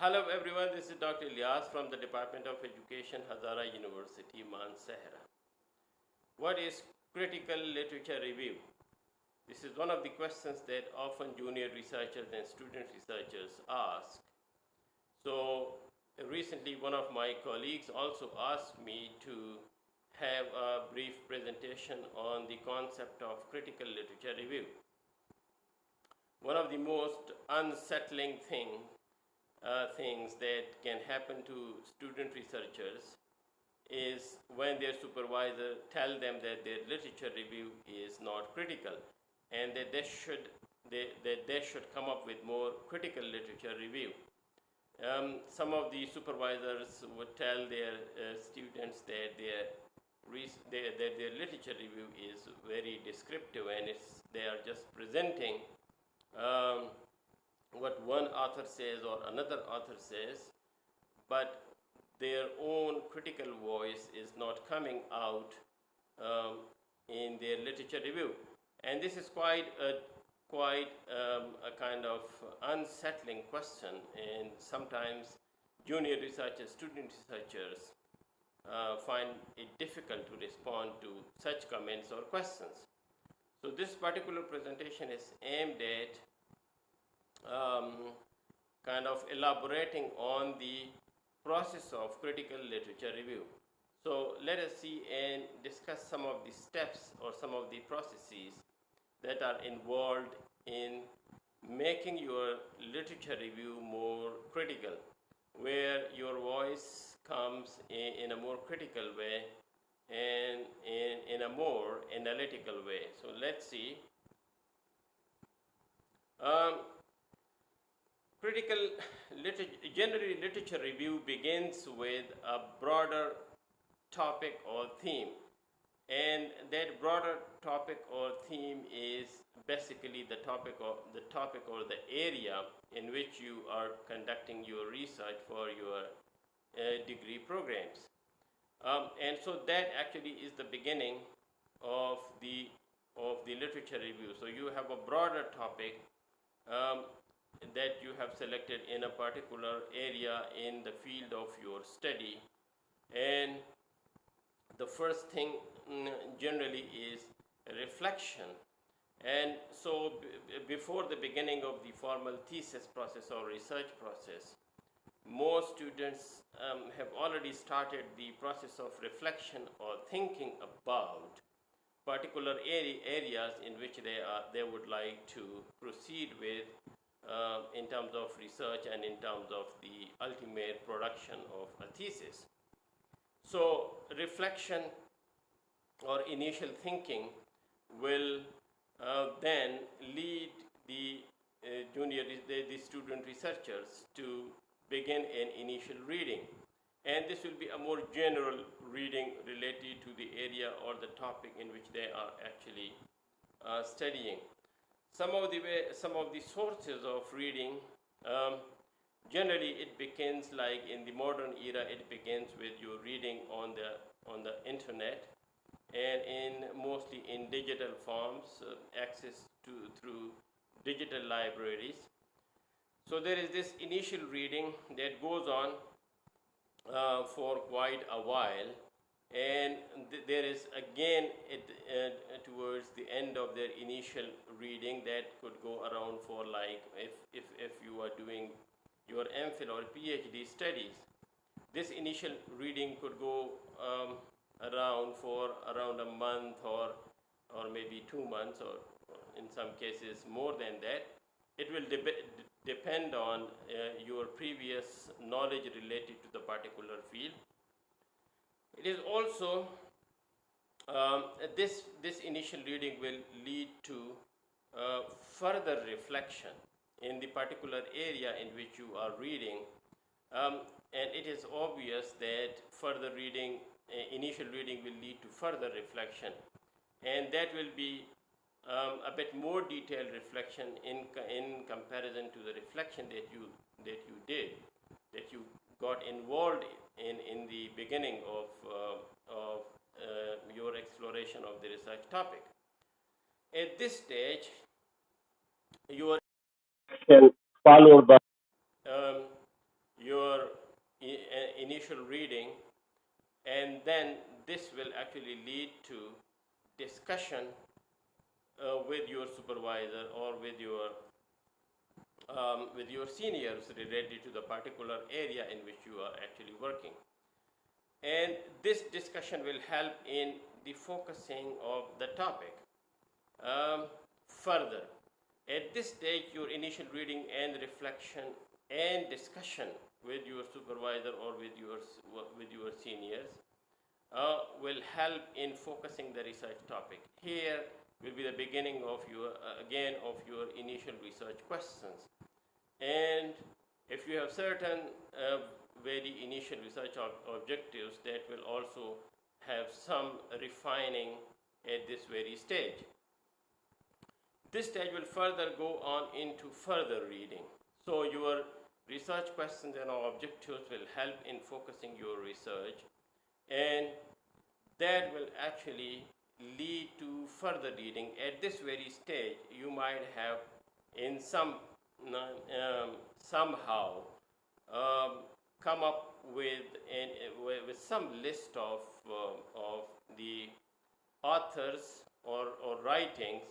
Hello everyone, this is Dr. Ilyas from the Department of Education, Hazara University, Sahara. What is critical literature review? This is one of the questions that often junior researchers and student researchers ask. So recently one of my colleagues also asked me to have a brief presentation on the concept of critical literature review. One of the most unsettling things that can happen to student researchers is when their supervisor tell them that their literature review is not critical and that they should come up with more critical literature review. Some of the supervisors would tell their students that their literature review is very descriptive and they are just presenting what one author says or another author says, but their own critical voice is not coming out in their literature review. And this is quite a kind of unsettling question, and sometimes junior researchers, student researchers find it difficult to respond to such comments or questions. So this particular presentation is aimed at kind of elaborating on the process of critical literature review. So let us see and discuss some of the steps or some of the processes that are involved in making your literature review more critical, where your voice comes in a more critical way and in a more analytical way. So let's see. Generally, literature review begins with a broader topic or theme, and that broader topic or theme is basically the topic or the area in which you are conducting your research for your degree programs, and so that actually is the beginning of the literature review. So you have a broader topic that you have selected in a particular area in the field of your study, and the first thing generally is reflection. And so before the beginning of the formal thesis process or research process, most students have already started the process of reflection or thinking about particular areas in which they would like to proceed with in terms of research and in terms of the ultimate production of a thesis. So reflection or initial thinking will then lead the student researchers to begin an initial reading, and this will be a more general reading related to the area or the topic in which they are actually studying. Some of the sources of reading, generally it begins, like in the modern era, it begins with your reading on the internet and mostly in digital forms, access through digital libraries. So there is this initial reading that goes on for quite a while, and there is again towards the end of their initial reading that could go around for, like, if you are doing your MPhil or PhD studies, this initial reading could go around for around a month or maybe 2 months, or in some cases more than that. It will depend on your previous knowledge related to the particular field. It is also this initial reading will lead to further reflection in the particular area in which you are reading, and it is obvious that further reading, initial reading, will lead to further reflection, and that will be a bit more detailed reflection in comparison to the reflection that you got involved in the beginning of your exploration of the research topic. At this stage, your followed by initial reading, and then this will actually lead to discussion with your supervisor or with your seniors related to the particular area in which you are actually working. And this discussion will help in the focusing of the topic. Further, at this stage, your initial reading and reflection and discussion with your supervisor or with your seniors will help in focusing the research topic. Here will be the beginning of your initial research questions. And if you have certain very initial research objectives, that will also have some refining at this very stage. This stage will further go on into further reading. So your research questions and objectives will help in focusing your research, and that will actually lead to further reading. At this very stage, you might have in somehow come up with some list of the authors or writings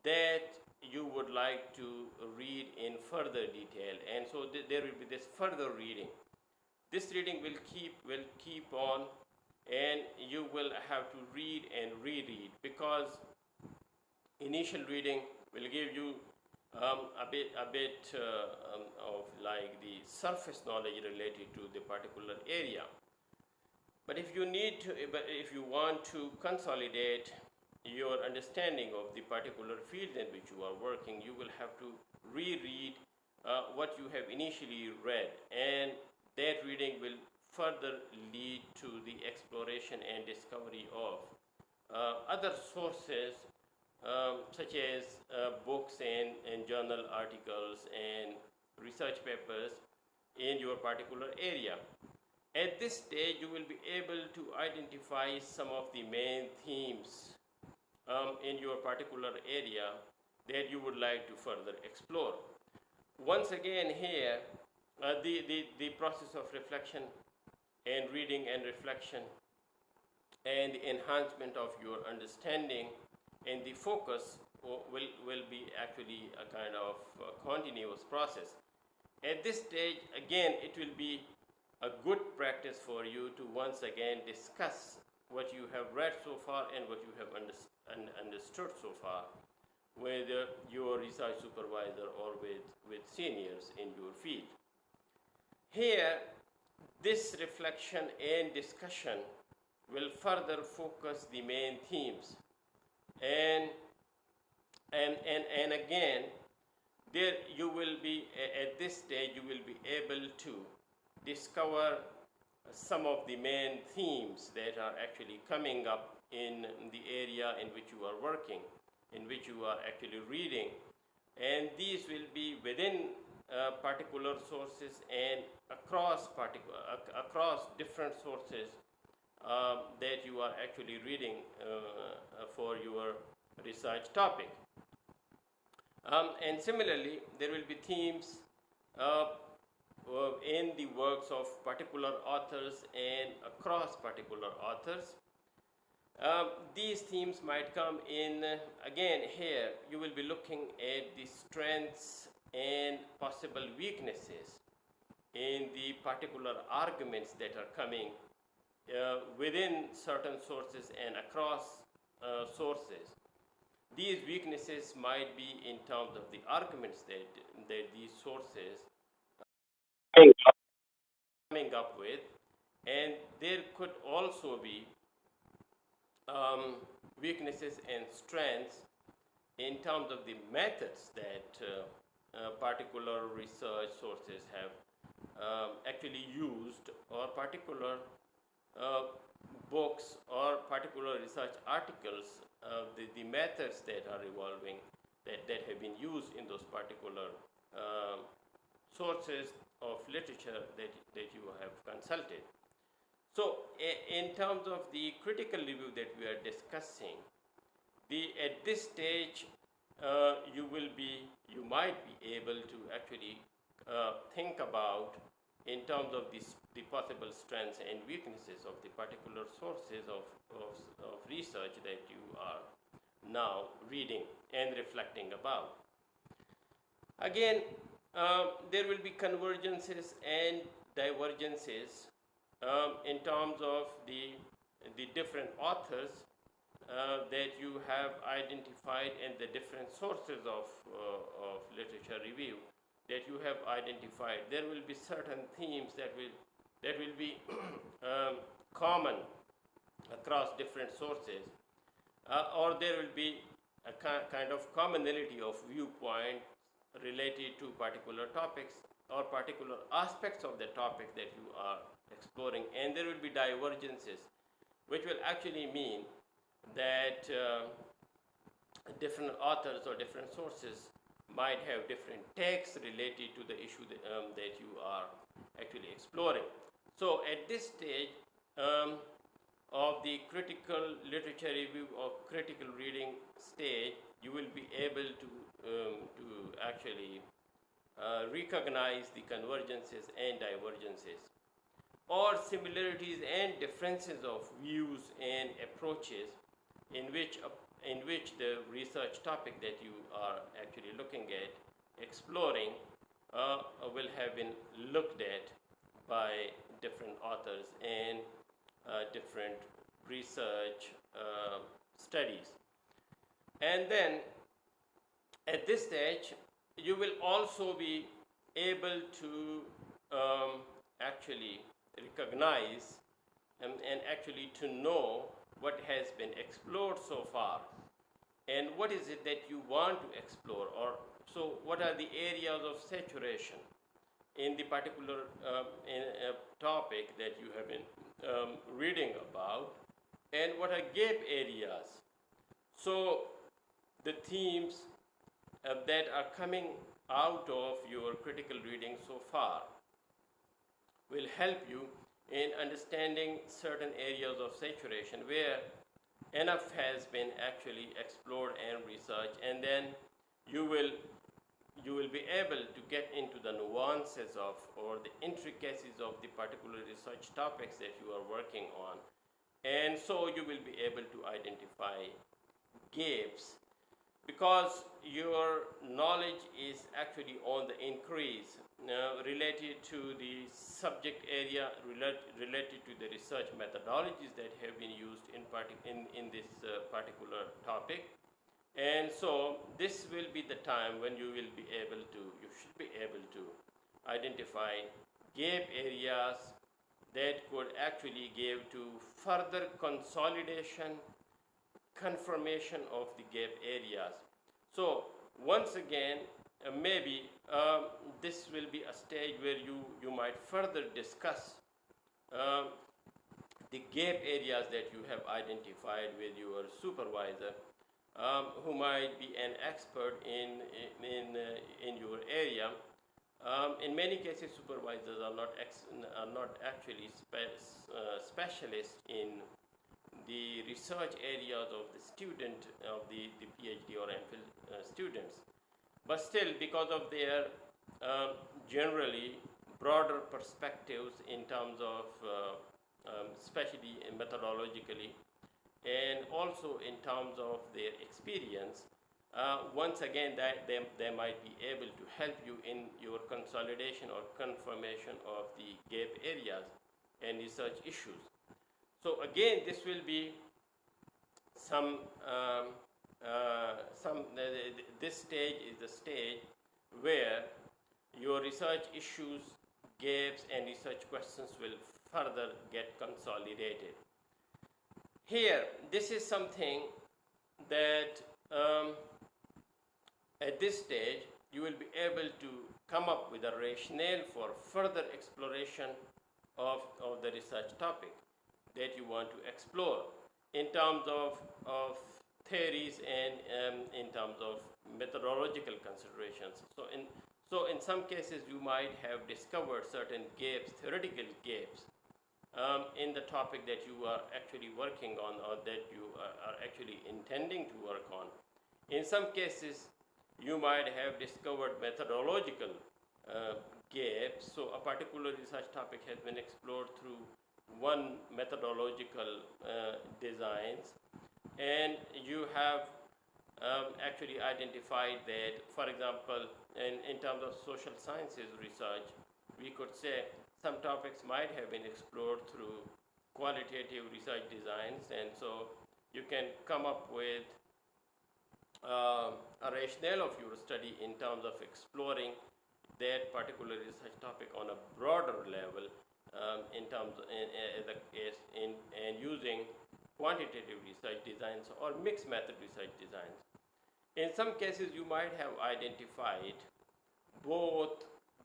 that you would like to read in further detail, and so there will be this further reading. This reading will keep on, and you will have to read and reread, because initial reading will give you a bit of like the surface knowledge related to the particular area. But if you want to consolidate your understanding of the particular field in which you are working, you will have to reread what you have initially read, and that reading will further lead to the exploration and discovery of other sources, such as books and journal articles and research papers in your particular area. At this stage, you will be able to identify some of the main themes in your particular area that you would like to further explore. Once again, here, the process of reflection and reading and reflection and the enhancement of your understanding and the focus will be actually a kind of continuous process. At this stage, again, it will be a good practice for you to once again discuss what you have read so far and what you have understood so far with your research supervisor or with seniors in your field. Here, this reflection and discussion will further focus the main themes, and again, there you will be at this stage you will be able to discover some of the main themes that are actually coming up in the area in which you are working, in which you are actually reading, and these will be within particular sources and across different sources that you are actually reading for your research topic. And similarly, there will be themes in the works of particular authors and across particular authors. These themes might come in, again, here you will be looking at the strengths and possible weaknesses in the particular arguments that are coming within certain sources and across sources. These weaknesses might be in terms of the arguments that these sources coming up with, and there could also be weaknesses and strengths in terms of the methods that particular research sources have actually used, or particular books or particular research articles, the methods that are evolving, that have been used in those particular sources of literature that you have consulted. So in terms of the critical review that we are discussing, at this stage you might be able to actually think about in terms of the possible strengths and weaknesses of the particular sources of research that you are now reading and reflecting about. Again, there will be convergences and divergences in terms of the different authors that you have identified and the different sources of literature review that you have identified. There will be certain themes that will be common across different sources, or there will be a kind of commonality of viewpoint related to particular topics or particular aspects of the topic that you are exploring, and there will be divergences, which will actually mean that different authors or different sources might have different takes related to the issue that you are actually exploring. So at this stage of the critical literature review or critical reading stage, you will be able to actually recognize the convergences and divergences, or similarities and differences of views and approaches in which the research topic that you are actually looking at, exploring, will have been looked at by different authors and different research studies. And then at this stage, you will also be able to actually recognize and actually to know what has been explored so far and what is it that you want to explore, or so what are the areas of saturation in the particular topic that you have been reading about, and what are gap areas. So the themes that are coming out of your critical reading so far will help you in understanding certain areas of saturation where enough has been actually explored and researched, and then you will be able to get into the nuances of or the intricacies of the particular research topics that you are working on, and so you will be able to identify gaps, because your knowledge is actually on the increase related to the subject area, related to the research methodologies that have been used in this particular topic. And so this will be the time when you should be able to identify gap areas that could actually give to further consolidation, confirmation of the gap areas. So once again, maybe this will be a stage where you might further discuss the gap areas that you have identified with your supervisor, who might be an expert in your area. In many cases, supervisors are not actually specialists in the research areas of the student, of the PhD or MPhil students. But still, because of their generally broader perspectives in terms of, especially methodologically, and also in terms of their experience, once again, that they might be able to help you in your consolidation or confirmation of the gap areas and research issues. So again, this will be this stage is the stage where your research issues, gaps, and research questions will further get consolidated. Here, this is something that at this stage you will be able to come up with a rationale for further exploration of the research topic that you want to explore in terms of theories and in terms of methodological considerations. So in some cases you might have discovered certain gaps, theoretical gaps, in the topic that you are actually working on or that you are actually intending to work on. In some cases, you might have discovered methodological gaps. So a particular research topic has been explored through one methodological designs, and you have actually identified that, for example, in terms of social sciences research, we could say some topics might have been explored through qualitative research designs, and so you can come up with a rationale of your study in terms of exploring that particular research topic on a broader level, in terms in using quantitative research designs or mixed method research designs. In some cases, you might have identified both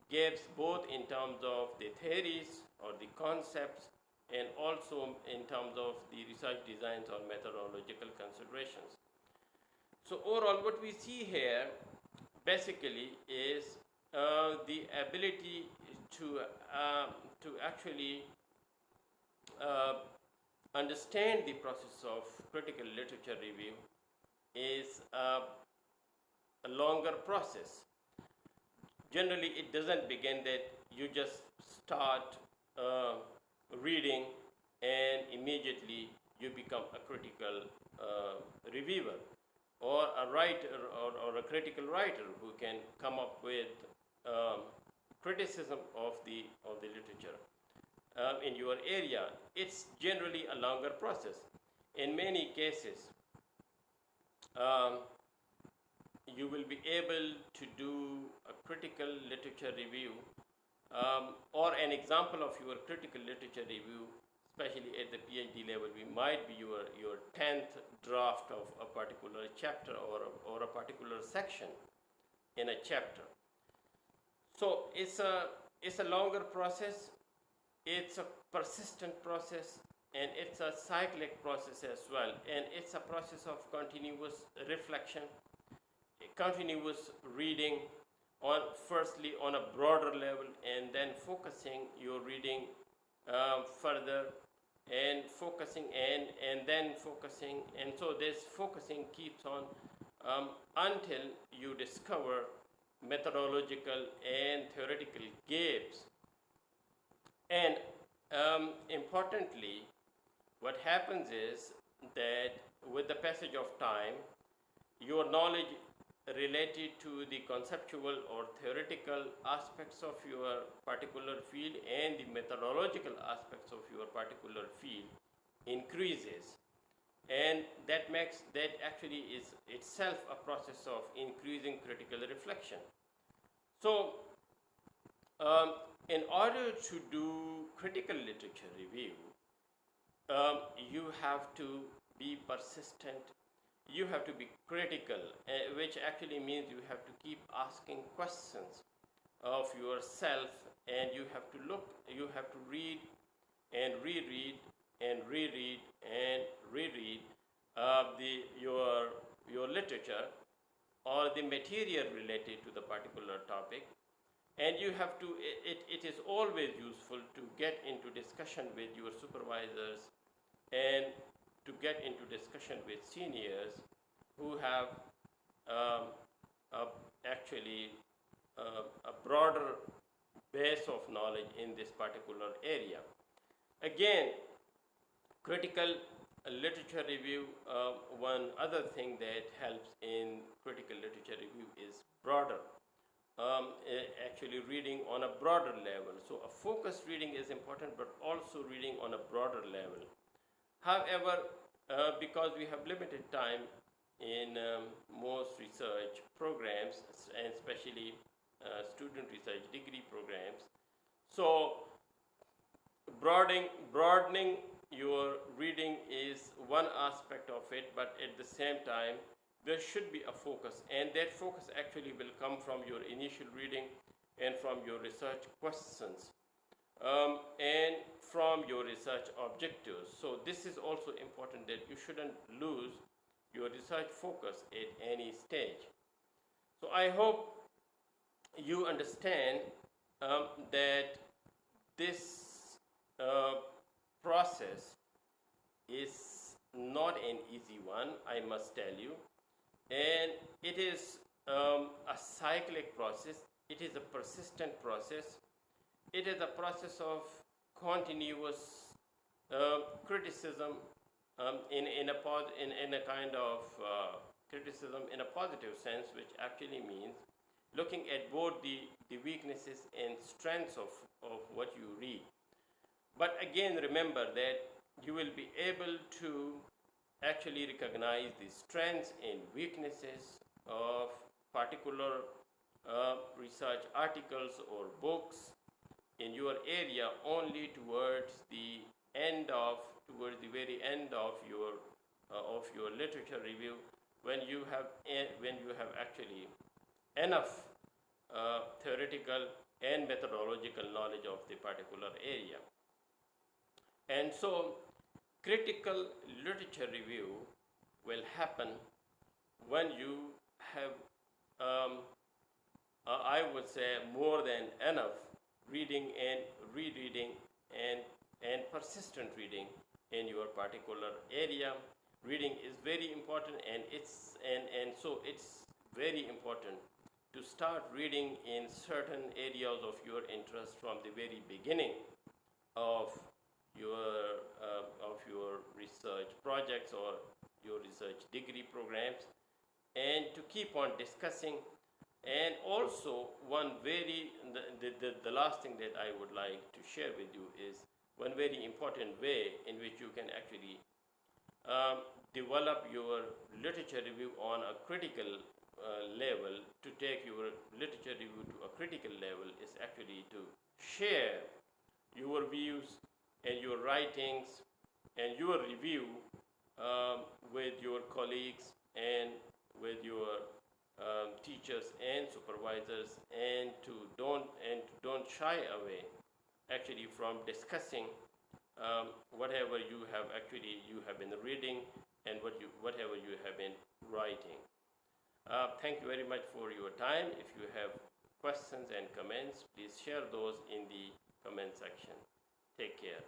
gaps, both in terms of the theories or the concepts, and also in terms of the research designs or methodological considerations. So overall, what we see here basically is the ability to actually understand the process of critical literature review is a longer process. Generally, it doesn't begin that you just start reading and immediately you become a critical reviewer, or a writer, or a critical writer who can come up with criticism of the literature in your area. It's generally a longer process. In many cases, you will be able to do a critical literature review, or an example of your critical literature review, especially at the PhD level, might be your 10th draft of a particular chapter or a particular section in a chapter. So it's a longer process, it's a persistent process, and it's a cyclic process as well. And it's a process of continuous reflection, continuous reading, firstly on a broader level, and then focusing your reading further, and focusing and then focusing, and so this focusing keeps on until you discover methodological and theoretical gaps. And importantly, what happens is that with the passage of time, your knowledge related to the conceptual or theoretical aspects of your particular field and the methodological aspects of your particular field increases, and that actually is itself a process of increasing critical reflection. So in order to do critical literature review, you have to be persistent, you have to be critical, which actually means you have to keep asking questions of yourself, and you have to read and reread and reread and reread your literature or the material related to the particular topic. And you have to, it is always useful to get into discussion with your supervisors and to get into discussion with seniors who have actually a broader base of knowledge in this particular area. Again, critical literature review, one other thing that helps in critical literature review is broader. Actually reading on a broader level. So a focused reading is important, but also reading on a broader level. However, because we have limited time in most research programs, and especially student research degree programs, so broadening your reading is one aspect of it, but at the same time, there should be a focus, and that focus actually will come from your initial reading and from your research questions and from your research objectives. So this is also important, that you shouldn't lose your research focus at any stage. So I hope you understand that this process is not an easy one, I must tell you. And it is a cyclic process. it is a persistent process. It is a process of continuous criticism in a kind of criticism in a positive sense, which actually means looking at both the weaknesses and strengths of what you read. But again, remember that you will be able to actually recognize the strengths and weaknesses of particular research articles or books in your area only towards the very end of your literature review, when you have actually enough theoretical and methodological knowledge of the particular area. And so critical literature review will happen when you have I would say more than enough reading and rereading and persistent reading in your particular area. Reading is very important, and so it's very important to start reading in certain areas of your interest from the very beginning of your research projects or your research degree programs, and to keep on discussing. And also, the last thing that I would like to share with you is one very important way in which you can actually develop your literature review on a critical level. To take your literature review to a critical level is actually to share your views and your writings and your review with your colleagues and with your teachers and supervisors, and to don't shy away actually from discussing whatever you have been reading and whatever you have been writing. Thank you very much for your time. If you have questions and comments, please share those in the comment section. Take care.